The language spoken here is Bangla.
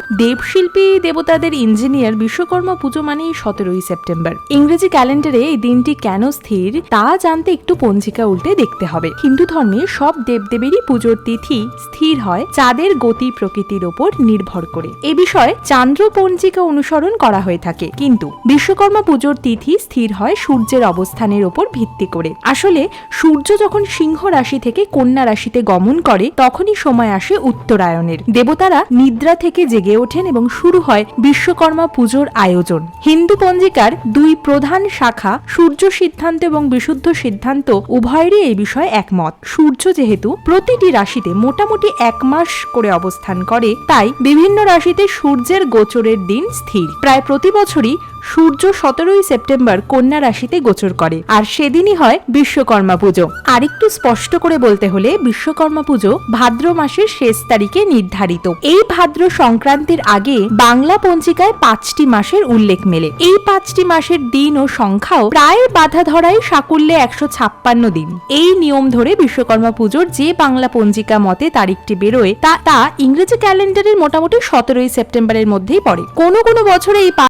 দেবশিল্পী, দেবতাদের ইঞ্জিনিয়ার বিশ্বকর্মা পুজো মানেই 17ই সেপ্টেম্বর। ইংরেজি ক্যালেন্ডারে এই দিনটি কেন স্থির তা জানতে একটু পঞ্জিকা উল্টে দেখতে হবে। হিন্দু ধর্মে সব দেবদেবীরই পুজোর তিথি স্থির হয় চাঁদের গতি প্রকৃতির ওপর নির্ভর করে। এ বিষয়ে চান্দ্র পঞ্জিকা অনুসরণ করা হয়ে থাকে, কিন্তু বিশ্বকর্মা পুজোর তিথি স্থির হয় সূর্যের অবস্থানের ওপর ভিত্তি করে। আসলে সূর্য যখন সিংহ রাশি থেকে কন্যা রাশিতে গমন করে তখনই সময় আসে উত্তরায়ণের। দেবতারা নিদ্রা থেকে জেগে ওঠেন এবং শুরু হয় বিশ্বকর্মা পুজোর আয়োজন। হিন্দু পঞ্জিকার দুই প্রধান শাখা সূর্য সিদ্ধান্ত এবং বিশুদ্ধ সিদ্ধান্ত উভয়েরই এই বিষয়ে একমত। সূর্য যেহেতু প্রতিটি রাশিতে মোটামুটি 1 মাস করে অবস্থান করে, তাই বিভিন্ন রাশিতে সূর্যের গোচরের দিন স্থির। প্রায় প্রতি বছরই সূর্য 17ই সেপ্টেম্বর কন্যা রাশিতে গোচর করে, আর সেদিনই হয় বিশ্বকর্মা পুজো। আরেকটু স্পষ্ট করে বলতে হলে বিশ্বকর্মা পুজো ভাদ্র মাসের শেষ তারিখে নির্ধারিত। এই ভাদ্র সংক্রান্তির আগে বাংলা পঞ্জিকায় 5টি মাসের উল্লেখ মেলে। এই 5টি মাসের দিন ও সংখ্যাও প্রায় বাধা ধরাই সাকুল্যে 156 দিন। এই নিয়ম ধরে বিশ্বকর্মা পুজোর যে বাংলা পঞ্জিকা মতে তারিখটি বেরোয় তা ইংরেজি ক্যালেন্ডারের মোটামুটি 17ই সেপ্টেম্বরের মধ্যেই পড়ে। কোনো কোনো বছরে এই